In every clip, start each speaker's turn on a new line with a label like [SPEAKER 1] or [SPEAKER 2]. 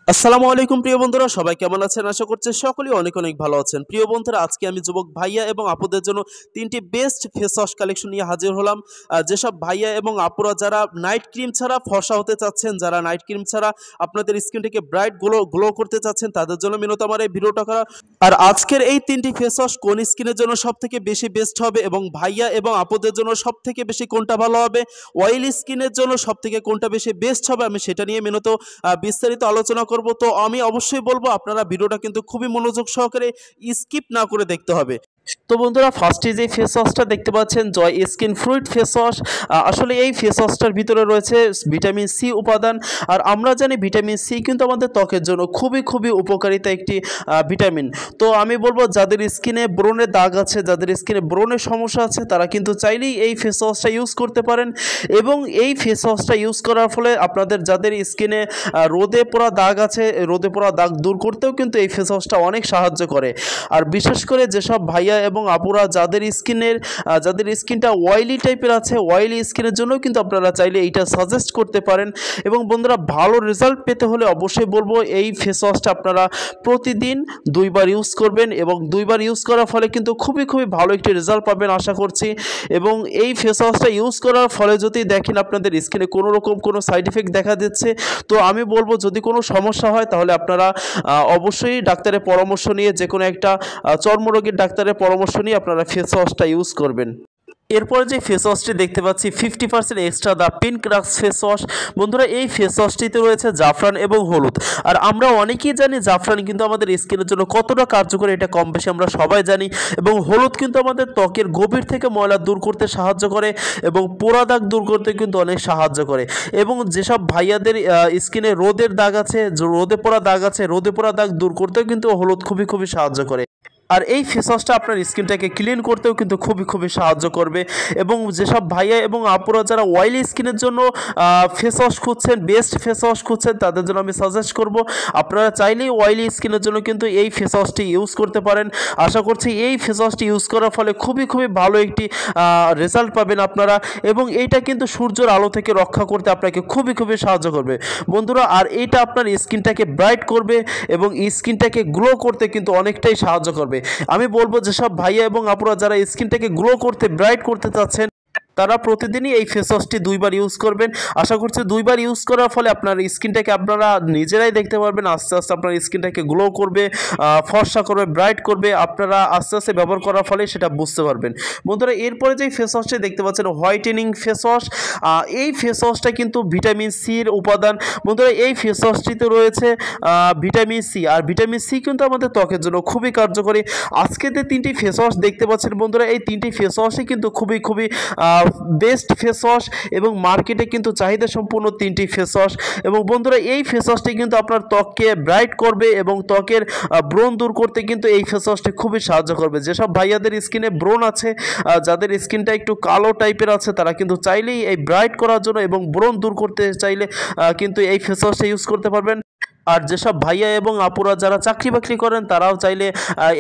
[SPEAKER 1] আসসালামু আলাইকুম প্রিয় বন্ধুরা, সবাই কেমন আছেন? আশা করছি সকলেই অনেক অনেক ভালো আছেন। প্রিয় বন্ধুরা, আজকে আমি যুবক ভাইয়া এবং আপুদের জন্য তিনটি বেস্ট ফেস ওয়াশ কালেকশন নিয়ে হাজির হলাম। যেসব ভাইয়া এবং আপুরা যারা নাইট ক্রিম ছাড়া ফর্সা হতে চাচ্ছেন, যারা নাইট ক্রিম ছাড়া আপনাদের স্কিনটাকে ব্রাইট গ্লো করতে চাচ্ছেন, তাদের জন্য মূলত আমার এই ভিডিওটা করা। আর আজকের এই তিনটি ফেস ওয়াশ কোন স্কিনের জন্য সব থেকে বেশি বেস্ট হবে এবং ভাইয়া এবং আপুদের জন্য সব থেকে বেশি কোনটা ভালো হবে, অয়েলি স্কিনের জন্য সব থেকে কোনটা বেশি বেস্ট হবে, আমি সেটা নিয়ে মূলত বিস্তারিত আলোচনা করব। তো আমি অবশ্যই বলবো আপনারা ভিডিওটা কিন্তু খুবই মনোযোগ সহকারে স্কিপ না করে দেখতে হবে। তো বন্ধুরা, ফার্স্টে যে ফেস ওয়াশটা দেখতে পাচ্ছেন, জয় স্কিন ফ্রুইট ফেস ওয়াশ। আসলে এই ফেস ওয়াশটার ভিতরে রয়েছে ভিটামিন সি উপাদান। আর আমরা জানি ভিটামিন সি কিন্তু আমাদের ত্বকের জন্য খুবই খুবই উপকারিতা একটি ভিটামিন। তো আমি বলবো যাদের স্কিনে ব্রণের দাগ আছে, যাদের স্কিনে ব্রণের সমস্যা আছে, তারা কিন্তু চাইলেই এই ফেস ওয়াশটা ইউজ করতে পারেন। এবং এই ফেস ওয়াশটা ইউজ করার ফলে আপনাদের যাদের স্কিনে রোদে পোড়া দাগ আছে, রোদে পোড়া দাগ দূর করতেও কিন্তু এই ফেস ওয়াশটা অনেক সাহায্য করে। আর বিশেষ করে যেসব ভাইয়া এবং আপুরা যাদের স্কিনটা অয়েলি টাইপের আছে, অয়েলি স্কিনের জন্য কিন্তু আপনারা চাইলে এইটা সাজেস্ট করতে পারেন। এবং বন্ধুরা, ভালো রেজাল্ট পেতে হলে অবশ্যই বলবো এই ফেস ওয়াশটা আপনারা প্রতিদিন 2বার ইউজ করবেন এবং 2বার ইউজ করার ফলে কিন্তু খুবই খুবই ভালো একটি রেজাল্ট পাবেন আশা করছি। এবং এই ফেস ওয়াশটা ইউজ করার ফলে যদি দেখেন আপনাদের স্কিনে কোনো রকম কোনো সাইড এফেক্ট দেখা দিচ্ছে, তো আমি বলবো যদি কোনো সমস্যা হয় তাহলে আপনারা অবশ্যই ডাক্তারের পরামর্শ নিয়ে, যে কোনো একটা চর্মরোগীর ডাক্তারের পরামর্শ নিয়ে আপনারা ফেস ওয়াশটা ইউজ করবেন। এরপরে যে ফেস ওয়াশটি দেখতে পাচ্ছি 50% extra the pink rocks face wash. বন্ধুরা, এই ফেস ওয়াশটিতে রয়েছে জাফরান এবং হলুদ। আর আমরা অনেকেই জানি জাফরান কিন্তু আমাদের স্কিনের জন্য কতটা কার্যকরী, এটা কম বেশি আমরা সবাই জানি। এবং হলুদ কিন্তু আমাদের ত্বকের গভীর থেকে ময়লা দূর করতে সাহায্য করে এবং পোড়া দাগ দূর করতে কিন্তু অনেক সাহায্য করে। এবং যেসব ভাইয়াদের স্কিনে রোদের দাগ আছে, রোদে পোড়া দাগ আছে, রোদে পোড়া দাগ দূর করতেও কিন্তু হলুদ খুবই খুবই সাহায্য করে। আর এই ফেস ওয়াশটা আপনার স্কিনটাকে ক্লিন করতেও কিন্তু খুবই খুবই সাহায্য করবে। এবং যেসব ভাইয়া এবং আপুরা যারা অয়েলি স্কিনের জন্য ফেস ওয়াশ খুঁজছেন, বেস্ট ফেস ওয়াশ খুঁজছেন, তাদের জন্য আমি সাজেস্ট করব আপনারা চাইলেই অয়েলি স্কিনের জন্য কিন্তু এই ফেস ওয়াশটি ইউজ করতে পারেন। আশা করছি এই ফেস ওয়াশটি ইউজ করার ফলে খুবই খুবই ভালো একটি রেজাল্ট পাবেন আপনারা। এবং এইটা কিন্তু সূর্যের আলো থেকে রক্ষা করতে আপনাকে খুবই খুবই সাহায্য করবে বন্ধুরা। আর এইটা আপনার স্কিনটাকে ব্রাইট করবে এবং স্কিনটাকে গ্লো করতে কিন্তু অনেকটাই সাহায্য করবে। আমি বলবো যেসব ভাইয়া এবং আপুরা যারা স্কিনটাকে গ্লো করতে, ব্রাইট করতে চাচ্ছেন, তারা প্রতিদিনই এই ফেস ওয়াশটি 2বার ইউজ করবেন। আশা করছি 2বার ইউজ করার ফলে আপনার স্কিনটাকে আপনারা নিজেরাই দেখতে পারবেন আস্তে আস্তে আপনার স্কিনটাকে গ্লো করবে, ফর্সা করবে, ব্রাইট করবে। আপনারা আস্তে আস্তে ব্যবহার করার ফলে সেটা বুঝতে পারবেন বন্ধুরা। এরপরে যে ফেস ওয়াশটি দেখতে পাচ্ছেন হোয়াইটেনিং ফেস ওয়াশ, এই ফেস ওয়াশটা কিন্তু ভিটামিন সির উপাদান। বন্ধুরা, এই ফেস ওয়াশটিতে রয়েছে ভিটামিন সি। আর ভিটামিন সি কিন্তু আমাদের ত্বকের জন্য খুবই কার্যকরী। আজকে যে 3টি ফেস ওয়াশ দেখতে পাচ্ছেন বন্ধুরা, এই 3টি ফেস ওয়াশই কিন্তু খুবই খুবই বেস্ট ফেস ওয়াশ এবং মার্কেটে কিন্তু চাহিদা সম্পূর্ণ 3টি ফেস ওয়াশ। এবং বন্ধুরা, এই ফেস ওয়াশটি কিন্তু আপনার ত্বককে ব্রাইট করবে এবং ত্বকের ব্রণ দূর করতে কিন্তু এই ফেস ওয়াশটি খুবই সাহায্য করবে। যেসব ভাইয়াদের স্কিনে ব্রণ আছে, যাদের স্কিনটা একটু কালো টাইপের আছে, তারা কিন্তু চাইলেই এই ব্রাইট করার জন্য এবং ব্রণ দূর করতে চাইলে কিন্তু এই ফেস ওয়াশটা ইউজ করতে পারবেন। আর যেসব ভাইয়া এবং আপুরা যারা চাকরি বাকরি করেন, তারাও চাইলে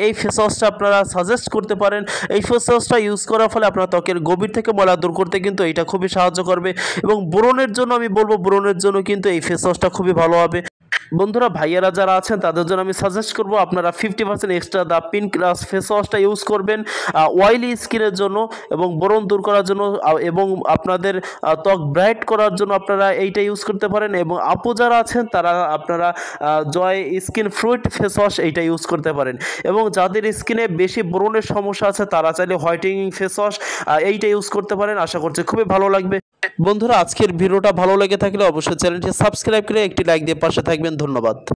[SPEAKER 1] এই ফেস ওয়াশটা আপনারা সাজেস্ট করতে পারেন। এই ফেস ওয়াশটা ইউজ করার ফলে আপনার ত্বকের গভীর থেকে ময়লা দূর করতে কিন্তু এটা খুবই সাহায্য করবে। এবং ব্রণের জন্য আমি বলবো, ব্রণের জন্য কিন্তু এই ফেস ওয়াশটা খুবই ভালো হবে বন্ধুরা। ভাইয়ারা যারা আছেন তাদের জন্য আমি সাজেস্ট করব আপনারা 50% extra the pink rocks face ওয়াশটা ইউজ করবেন অয়েলি স্কিনের জন্য এবং ব্রণ দূর করার জন্য এবং আপনাদের ত্বক ব্রাইট করার জন্য আপনারা এইটা ইউজ করতে পারেন। এবং আপু যারা আছেন তারা আপনারা জয় স্কিন ফ্রুইট ফেস ওয়াশ এইটা ইউজ করতে পারেন। এবং যাদের স্কিনে বেশি ব্রণের সমস্যা আছে, তারা চাইলে হোয়াইটেনিং ফেস ওয়াশ এইটা ইউজ করতে পারেন। আশা করছি খুবই ভালো লাগবে বন্ধুরা। আজকের ভিডিওটা ভালো লেগে থাকলে অবশ্যই চ্যানেলটি সাবস্ক্রাইব করে একটি লাইক দিয়ে পাশে থাকবেন। ধন্যবাদ।